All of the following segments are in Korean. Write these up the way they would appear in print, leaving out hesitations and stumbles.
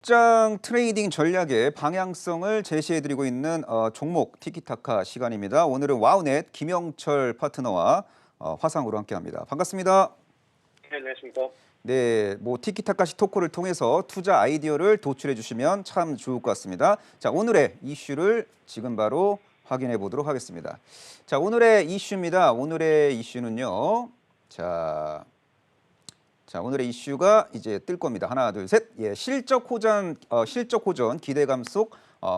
시장 트레이딩 전략의 방향성을 제시해드리고 있는 종목 티키타카 시간입니다. 오늘은 와우넷 김영철 파트너와 화상으로 함께합니다. 반갑습니다. 네, 안녕하십니까. 네, 티키타카식 토크를 통해서 투자 아이디어를 도출해 주시면 참 좋을 것 같습니다. 자, 오늘의 이슈를 지금 바로 확인해 보도록 하겠습니다. 자, 오늘의 이슈입니다. 오늘의 이슈는요. 자, 오늘의 이슈가 이제 뜰 겁니다. 하나, 둘, 셋. 예, 실적 호전 기대감 속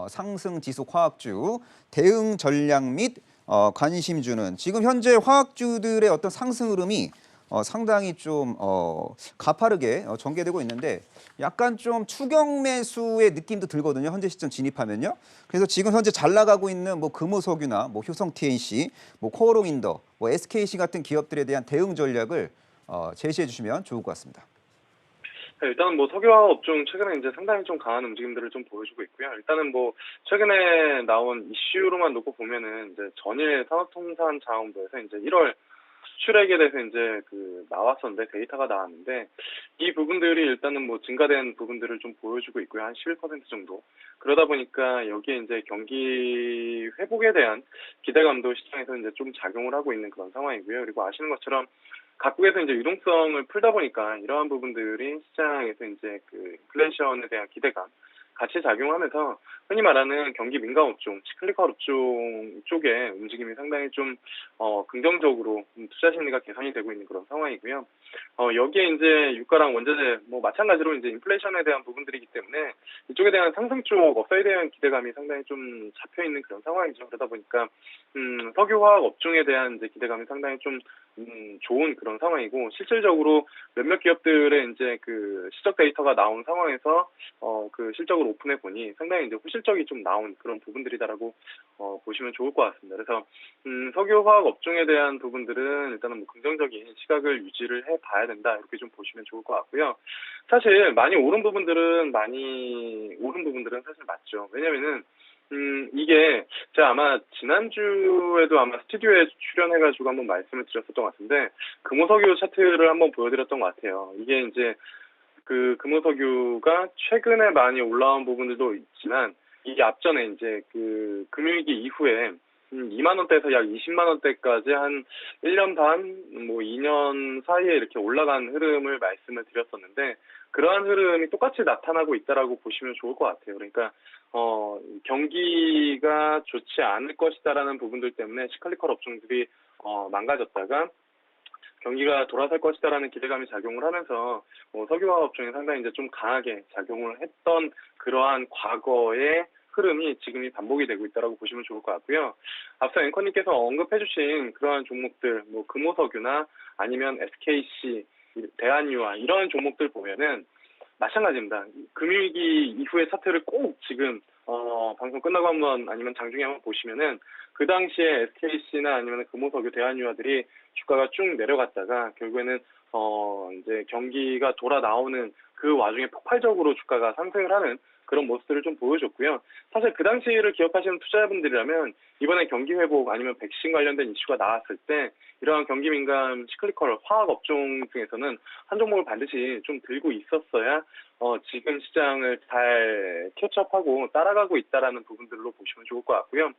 상승 지속 화학주 대응 전략 및 관심 주는 지금 현재 화학주들의 어떤 상승 흐름이 상당히 좀 가파르게 전개되고 있는데 약간 좀 추경 매수의 느낌도 들거든요. 현재 시점 진입하면요. 그래서 지금 현재 잘 나가고 있는 금호석유나 효성 TNC, 코어롱인더, SKC 같은 기업들에 대한 대응 전략을 제시해 주시면 좋을 것 같습니다. 네, 일단은 석유화학 업종 최근에 이제 상당히 좀 강한 움직임들을 좀 보여주고 있고요. 일단은 최근에 나온 이슈로만 놓고 보면은 이제 전일 산업통상자원부에서 이제 1월 수출액에 대해서 이제 나왔었는데 데이터가 나왔는데 이 부분들이 일단은 증가된 부분들을 좀 보여주고 있고요. 한 11% 정도. 그러다 보니까 여기에 이제 경기 회복에 대한 기대감도 시장에서 이제 좀 작용을 하고 있는 그런 상황이고요. 그리고 아시는 것처럼 각국에서 이제 유동성을 풀다 보니까 이러한 부분들이 시장에서 이제 인플레이션에 대한 기대감 같이 작용하면서 흔히 말하는 경기 민감 업종, 시클리컬 업종 쪽의 움직임이 상당히 좀 긍정적으로 투자 심리가 개선이 되고 있는 그런 상황이고요. 여기에 이제 유가랑 원자재 마찬가지로 이제 인플레이션에 대한 부분들이기 때문에 이쪽에 대한 상승 쪽 업사이드에 대한 기대감이 상당히 좀 잡혀 있는 그런 상황이죠. 그러다 보니까 석유화학 업종에 대한 이제 기대감이 상당히 좀 좋은 그런 상황이고, 실질적으로 몇몇 기업들의 이제 실적 데이터가 나온 상황에서 실적을 오픈해 보니 상당히 이제 호실적이 좀 나온 그런 부분들이다라고 보시면 좋을 것 같습니다. 그래서 석유화학 업종에 대한 부분들은 일단은 긍정적인 시각을 유지를 해 봐야 된다, 이렇게 좀 보시면 좋을 것 같고요. 사실 많이 오른 부분들은 사실 맞죠. 왜냐면은 이게 제가 아마 지난주에도 아마 스튜디오에 출연해가지고 한번 말씀을 드렸었던 것 같은데, 금호석유 차트를 한번 보여드렸던 것 같아요. 이게 이제 금호석유가 최근에 많이 올라온 부분들도 있지만, 이게 앞전에 이제 금융위기 이후에 2만 원대에서 약 20만 원대까지 한 1년 반, 2년 사이에 이렇게 올라간 흐름을 말씀을 드렸었는데, 그러한 흐름이 똑같이 나타나고 있다라고 보시면 좋을 것 같아요. 그러니까 경기가 좋지 않을 것이다라는 부분들 때문에 시클리컬 업종들이 망가졌다가 경기가 돌아설 것이다라는 기대감이 작용을 하면서 석유화학 업종이 상당히 이제 좀 강하게 작용을 했던 그러한 과거의 흐름이 지금이 반복이 되고 있다라고 보시면 좋을 것 같고요. 앞서 앵커님께서 언급해주신 그러한 종목들, 금호석유나 아니면 SKC, 대한유화 이런 종목들 보면은 마찬가지입니다. 금융위기 이후의 차트를 꼭 지금 방송 끝나고 한번 아니면 장중에 한번 보시면은 그 당시에 SKC나 아니면 금호석유, 대한유화들이 주가가 쭉 내려갔다가 결국에는 이제 경기가 돌아 나오는 그 와중에 폭발적으로 주가가 상승을 하는 그런 모습들을 좀 보여줬고요. 사실 그 당시를 기억하시는 투자자분들이라면 이번에 경기 회복 아니면 백신 관련된 이슈가 나왔을 때 이러한 경기 민감 시클리컬 화학 업종 중에서는 한 종목을 반드시 좀 들고 있었어야 지금 시장을 잘 캐치업하고 따라가고 있다라는 부분들로 보시면 좋을 것 같고요.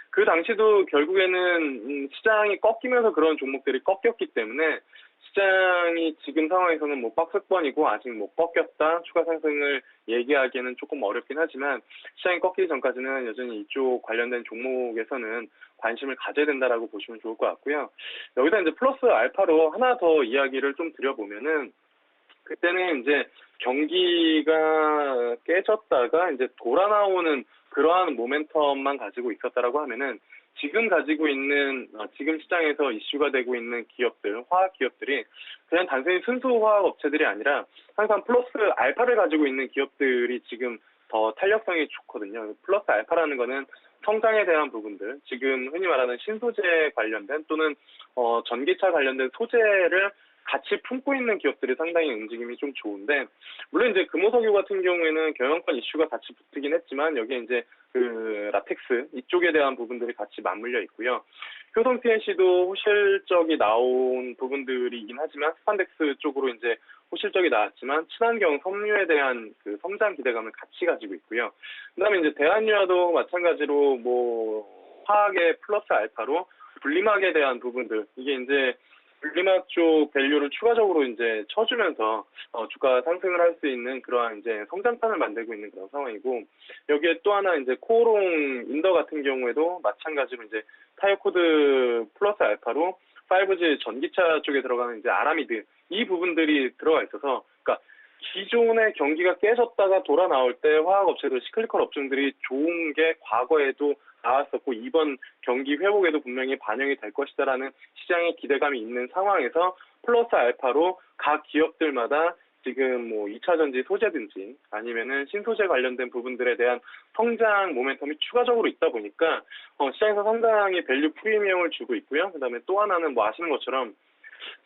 그 당시도 결국에는 시장이 꺾이면서 그런 종목들이 꺾였기 때문에 시장이 지금 상황에서는 박스권이고 아직 꺾였다, 추가 상승을 얘기하기에는 조금 어렵긴 하지만 시장이 꺾이기 전까지는 여전히 이쪽 관련된 종목에서는 관심을 가져야 된다라고 보시면 좋을 것 같고요. 여기다 이제 플러스 알파로 하나 더 이야기를 좀 드려보면은, 그때는 이제 경기가 깨졌다가 이제 돌아 나오는 그러한 모멘텀만 가지고 있었다라고 하면은 지금 시장에서 이슈가 되고 있는 기업들, 화학 기업들이 그냥 단순히 순수 화학 업체들이 아니라 항상 플러스 알파를 가지고 있는 기업들이 지금 더 탄력성이 좋거든요. 플러스 알파라는 거는 성장에 대한 부분들, 지금 흔히 말하는 신소재 관련된 또는 전기차 관련된 소재를 같이 품고 있는 기업들이 상당히 움직임이 좀 좋은데, 물론 이제 금호석유 같은 경우에는 경영권 이슈가 같이 붙긴 했지만 여기에 이제 라텍스 이쪽에 대한 부분들이 같이 맞물려 있고요. 효성 TNC도 실적이 나온 부분들이긴 하지만 스판덱스 쪽으로 이제 호실적이 나왔지만 친환경 섬유에 대한 그 성장 기대감을 같이 가지고 있고요. 그다음에 이제 대한유화도 마찬가지로 뭐 화학의 플러스 알파로 분리막에 대한 부분들 이게 이제 분리막 쪽 밸류를 추가적으로 이제 쳐주면서 주가 상승을 할 수 있는 그러한 이제 성장판을 만들고 있는 그런 상황이고 여기에 또 하나 이제 코오롱 인더 같은 경우에도 마찬가지로 이제 타이어 코드 플러스 알파로 5G 전기차 쪽에 들어가는 이제 아라미드 이 부분들이 들어가 있어서 그러니까 기존의 경기가 깨졌다가 돌아 나올 때 화학업체들 시클리컬 업종들이 좋은 게 과거에도 나왔었고 이번 경기 회복에도 분명히 반영이 될 것이다라는 시장의 기대감이 있는 상황에서 플러스 알파로 각 기업들마다 지금 뭐 2차 전지 소재든지 아니면은 신소재 관련된 부분들에 대한 성장 모멘텀이 추가적으로 있다 보니까 시장에서 상당히 밸류 프리미엄을 주고 있고요. 그다음에 또 하나는 뭐 아시는 것처럼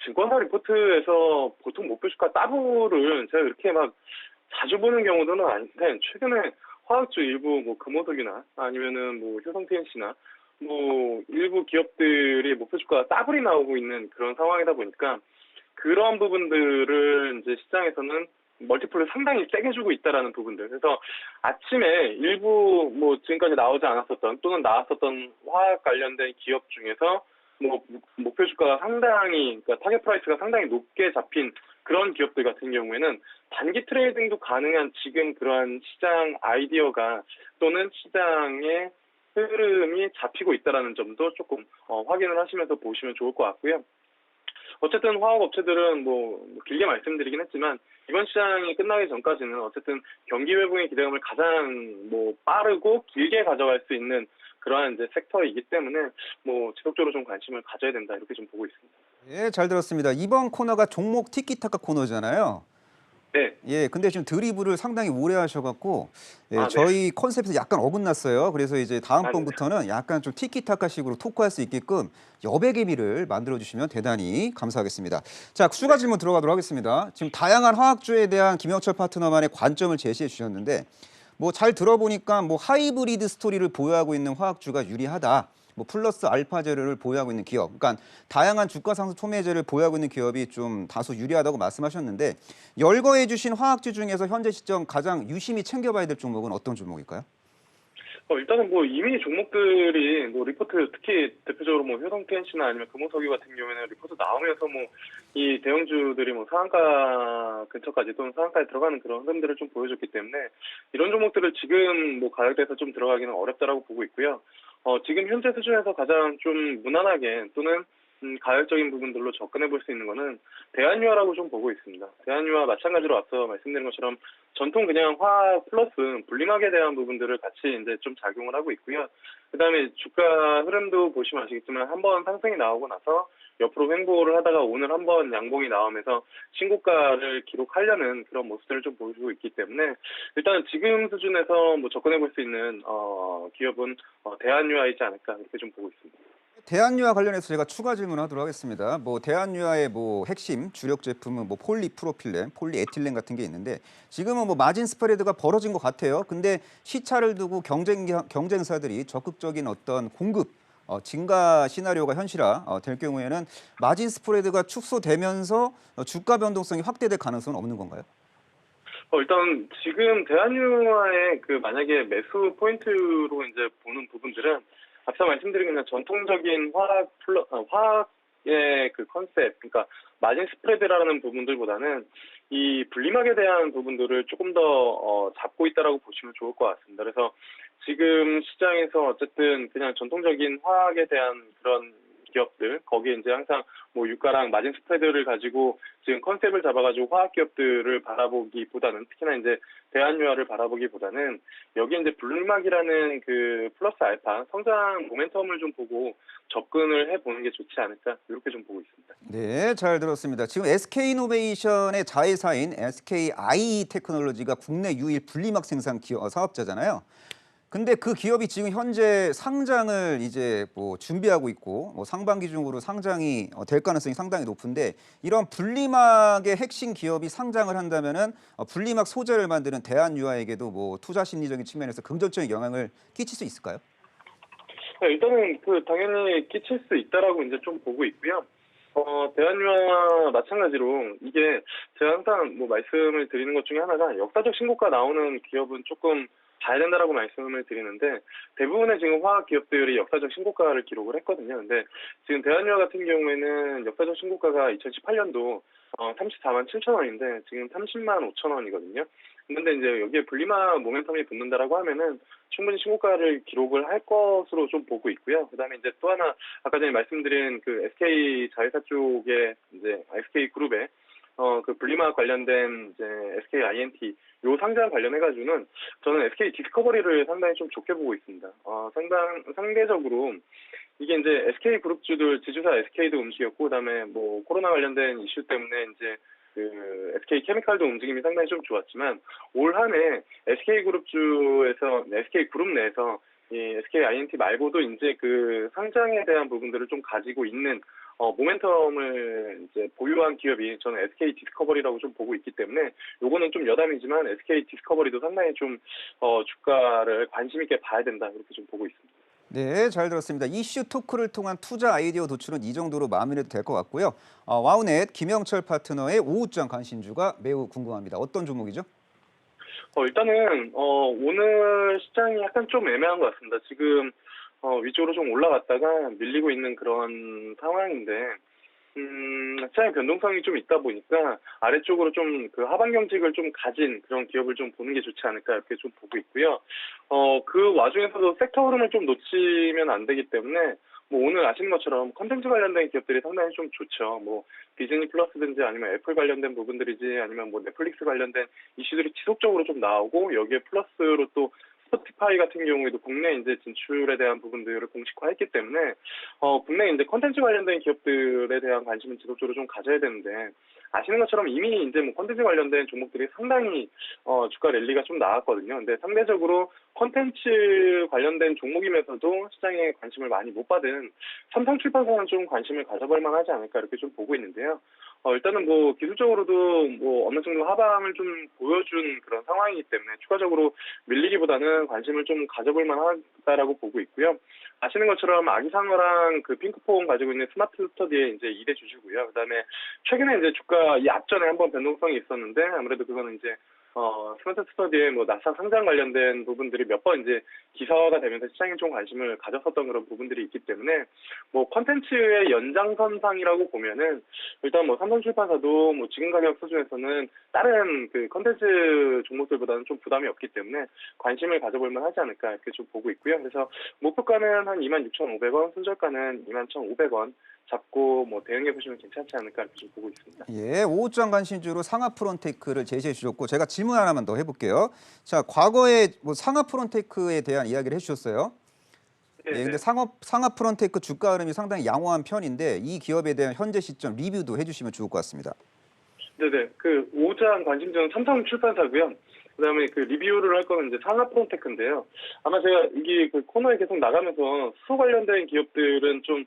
증권사 리포트에서 보통 목표 주가 따블을 제가 이렇게 막 자주 보는 경우는 아닌데 최근에 화학주 일부 뭐 금호석이나 아니면은 뭐 효성TNC나 뭐 일부 기업들이 목표 주가가 따블이 나오고 있는 그런 상황이다 보니까 그러한 부분들을 이제 시장에서는 멀티플을 상당히 세게 주고 있다라는 부분들. 그래서 아침에 일부 뭐 지금까지 나오지 않았었던 또는 나왔었던 화학 관련된 기업 중에서 뭐 목표 주가가 상당히 그러니까 타겟 프라이스가 상당히 높게 잡힌 그런 기업들 같은 경우에는 단기 트레이딩도 가능한 지금 그러한 시장 아이디어가 또는 시장의 흐름이 잡히고 있다라는 점도 조금 확인을 하시면서 보시면 좋을 것 같고요. 어쨌든 화학업체들은 뭐 길게 말씀드리긴 했지만 이번 시장이 끝나기 전까지는 어쨌든 경기 회복의 기대감을 가장 뭐 빠르고 길게 가져갈 수 있는 그러한 이제 섹터이기 때문에 뭐 지속적으로 좀 관심을 가져야 된다 이렇게 좀 보고 있습니다. 예, 잘 들었습니다. 이번 코너가 종목 티키타카 코너잖아요. 네. 예, 근데 지금 드리블을 상당히 오래 하셔갖고 예, 네. 저희 컨셉에서 약간 어긋났어요. 그래서 이제 다음 네. 번부터는 약간 좀 티키타카식으로 토크할 수 있게끔 여백의 개미를 만들어주시면 대단히 감사하겠습니다. 자, 추가 질문 들어가도록 하겠습니다. 지금 다양한 화학주에 대한 김영철 파트너만의 관점을 제시해 주셨는데 뭐 잘 들어보니까 뭐 하이브리드 스토리를 보유하고 있는 화학주가 유리하다. 뭐 플러스 알파 재료를 보유하고 있는 기업, 그러니까 다양한 주가 상승 촉매제를 보유하고 있는 기업이 좀 다소 유리하다고 말씀하셨는데 열거해 주신 화학주 중에서 현재 시점 가장 유심히 챙겨봐야 될 종목은 어떤 종목일까요? 일단은 뭐 이미 종목들이 뭐 리포트 특히 대표적으로 뭐 효성TNC나 아니면 금호석유 같은 경우에는 리포트 나오면서 뭐 이 대형주들이 뭐 상한가 근처까지 또는 상한가에 들어가는 그런 흐름들을 좀 보여줬기 때문에 이런 종목들을 지금 뭐 가격대에서 좀 들어가기는 어렵다라고 보고 있고요. 지금 현재 수준에서 가장 좀 무난하게 또는 가격적인 부분들로 접근해 볼 수 있는 거는 대한유화라고 좀 보고 있습니다. 대한유화 마찬가지로 앞서 말씀드린 것처럼 전통 그냥 화학 플러스 분리막에 대한 부분들을 같이 이제 좀 작용을 하고 있고요. 그다음에 주가 흐름도 보시면 아시겠지만 한번 상승이 나오고 나서 옆으로 횡보를 하다가 오늘 한번 양봉이 나오면서 신고가를 기록하려는 그런 모습들을 좀 보여주고 있기 때문에 일단 지금 수준에서 뭐 접근해 볼 수 있는 기업은 대한유화이지 않을까 이렇게 좀 보고 있습니다. 대한유화 관련해서 제가 추가 질문하도록 하겠습니다. 뭐 대한유화의 뭐 핵심 주력 제품은 뭐 폴리프로필렌, 폴리에틸렌 같은 게 있는데 지금은 뭐 마진 스프레드가 벌어진 것 같아요. 근데 시차를 두고 경쟁사들이 적극적인 어떤 공급 증가 시나리오가 현실화 될 경우에는 마진 스프레드가 축소되면서 주가 변동성이 확대될 가능성은 없는 건가요? 일단 지금 대한유화의 그 만약에 매수 포인트로 이제 보는 부분들은 앞서 말씀드린 그냥 전통적인 화학의 그 컨셉, 그러니까 마진 스프레드라는 부분들보다는 이 분리막에 대한 부분들을 조금 더 잡고 있다라고 보시면 좋을 것 같습니다. 그래서 지금 시장에서 어쨌든 그냥 전통적인 화학에 대한 그런 기업들 거기에 이제 항상 뭐 유가랑 마진 스프레드를 가지고 지금 컨셉을 잡아가지고 화학 기업들을 바라보기보다는 특히나 이제 대한유화를 바라보기보다는 여기 이제 분리막이라는 그 플러스 알파 성장 모멘텀을 좀 보고 접근을 해보는 게 좋지 않을까 이렇게 좀 보고 있습니다. 네, 잘 들었습니다. 지금 SK이노베이션의 자회사인 SKI 테크놀로지가 국내 유일 분리막 생산 사업자잖아요. 근데 그 기업이 지금 현재 상장을 이제 뭐 준비하고 있고 뭐 상반기 중으로 상장이 될 가능성이 상당히 높은데 이런 분리막의 핵심 기업이 상장을 한다면은 분리막 소재를 만드는 대한유화에게도 뭐 투자 심리적인 측면에서 긍정적인 영향을 끼칠 수 있을까요? 일단은 그 당연히 끼칠 수 있다라고 이제 좀 보고 있고요. 대한유화와 마찬가지로 이게 제가 항상 뭐 말씀을 드리는 것 중에 하나가 역사적 신고가 나오는 기업은 조금 봐야 된다라고 말씀을 드리는데 대부분의 지금 화학 기업들이 역사적 신고가를 기록을 했거든요. 근데 지금 대한유화 같은 경우에는 역사적 신고가가 2018년도 34만 7천 원인데 지금 30만 5천 원이거든요. 근데 이제 여기에 분리막 모멘텀이 붙는다라고 하면은 충분히 신고가를 기록을 할 것으로 좀 보고 있고요. 그다음에 이제 또 하나 아까 전에 말씀드린 그 SK 자회사 쪽에 이제 SK 그룹에 그 분리막 관련된 이제 SK INT 요 상장 관련해 가지고는 저는 SK 디스커버리를 상당히 좀 좋게 보고 있습니다. 상대적으로 이게 이제 SK 그룹주들 지주사 SK도 움직였고 그다음에 뭐 코로나 관련된 이슈 때문에 이제 그 SK 케미칼도 움직임이 상당히 좀 좋았지만 올 한해 SK 그룹주에서 SK 그룹 내에서 이 SK INT 말고도 이제 그 상장에 대한 부분들을 좀 가지고 있는 모멘텀을 이제 보유한 기업이 저는 SK 디스커버리라고 좀 보고 있기 때문에 요거는 좀 여담이지만 SK 디스커버리도 상당히 좀 주가를 관심 있게 봐야 된다 이렇게 좀 보고 있습니다. 네, 잘 들었습니다. 이슈 토크를 통한 투자 아이디어 도출은 이 정도로 마무리해도 될 것 같고요. 와우넷 김영철 파트너의 오후장 관심주가 매우 궁금합니다. 어떤 종목이죠? 일단은 오늘 시장이 약간 좀 애매한 것 같습니다. 지금 위쪽으로 좀 올라갔다가 밀리고 있는 그런 상황인데 시장의 변동성이 좀 있다 보니까 아래쪽으로 좀 그 하방 경직을 좀 가진 그런 기업을 좀 보는 게 좋지 않을까 이렇게 좀 보고 있고요. 그 와중에서도 섹터 흐름을 좀 놓치면 안 되기 때문에 뭐 오늘 아시는 것처럼 컨텐츠 관련된 기업들이 상당히 좀 좋죠. 뭐 디즈니 플러스든지 아니면 애플 관련된 부분들이지 아니면 뭐 넷플릭스 관련된 이슈들이 지속적으로 좀 나오고 여기에 플러스로 또 스포티파이 같은 경우에도 국내 이제 진출에 대한 부분들을 공식화했기 때문에 국내 이제 컨텐츠 관련된 기업들에 대한 관심은 지속적으로 좀 가져야 되는데 아시는 것처럼 이미 이제 뭐 컨텐츠 관련된 종목들이 상당히 주가 랠리가 좀 나왔거든요. 근데 상대적으로 컨텐츠 관련된 종목이면서도 시장에 관심을 많이 못 받은 삼성출판사는 좀 관심을 가져볼 만하지 않을까 이렇게 좀 보고 있는데요. 일단은 뭐 기술적으로도 뭐 어느 정도 하방을 좀 보여준 그런 상황이기 때문에 추가적으로 밀리기보다는 관심을 좀 가져볼 만하다라고 보고 있고요. 아시는 것처럼 아기상어랑 그 핑크퐁 가지고 있는 스마트 스터디에 이제 2대 주주고요. 그다음에 최근에 이제 주가 이 앞전에 한번 변동성이 있었는데 아무래도 그거는 이제 스마트 스터디에 뭐 나스닥 상장 관련된 부분들이 몇 번 이제 기사화가 되면서 시장에 좀 관심을 가졌었던 그런 부분들이 있기 때문에 뭐 컨텐츠의 연장선상이라고 보면은 일단 뭐 삼성출판사도 뭐 지금 가격 수준에서는 다른 그 컨텐츠 종목들보다는 좀 부담이 없기 때문에 관심을 가져볼 만하지 않을까 이렇게 좀 보고 있고요. 그래서 목표가는 한 26,500원, 손절가는 21,500원 잡고 뭐 대응해 보시면 괜찮지 않을까 이렇게 좀 보고 있습니다. 예, 오후장 관심주로 상하프론테크를 제시해 주셨고 제가 질문 하나만 더 해볼게요. 자, 과거에 뭐 상하프론테크에 대한 이야기를 해주셨어요. 네, 예, 근데 네. 상하프론테크 주가 흐름이 상당히 양호한 편인데 이 기업에 대한 현재 시점 리뷰도 해주시면 좋을 것 같습니다. 네네. 그 오장 관심주는 삼성출판사고요. 그다음에 그 리뷰를 할 거는 이제 상하프론테크인데요. 아마 제가 이게 그 코너에 계속 나가면서 수소 관련된 기업들은 좀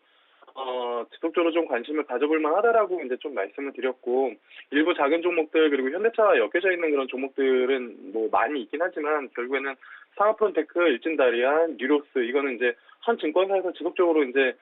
지속적으로 좀 관심을 가져볼 만하다라고 이제 좀 말씀을 드렸고 일부 작은 종목들 그리고 현대차와 엮여져 있는 그런 종목들은 뭐 많이 있긴 하지만 결국에는 상하프론테크, 일진다리안, 뉴로스 이거는 이제 한 증권사에서 지속적으로 이제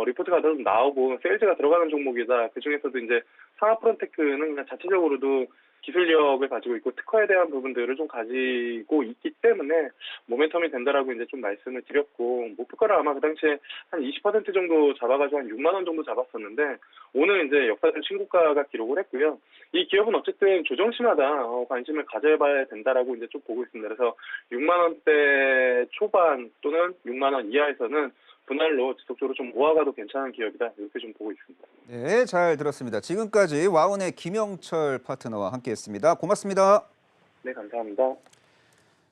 리포트가 좀 나오고 세일즈가 들어가는 종목이다. 그 중에서도 이제 상하프론테크는 그냥 자체적으로도 기술력을 가지고 있고 특허에 대한 부분들을 좀 가지고 있기 때문에 모멘텀이 된다라고 이제 좀 말씀을 드렸고 목표가를 아마 그 당시에 한 20% 정도 잡아가지고 한 6만 원 정도 잡았었는데 오늘 이제 역사적 신고가가 기록을 했고요. 이 기업은 어쨌든 조정시마다 관심을 가져봐야 된다라고 이제 좀 보고 있습니다. 그래서 6만 원대 초반 또는 6만 원 이하에서는 분할로 지속적으로 좀 모아가도 괜찮은 기업이다 이렇게 좀 보고 있습니다. 네, 잘 들었습니다. 지금까지 와운의 김영철 파트너와 함께했습니다. 고맙습니다. 네, 감사합니다.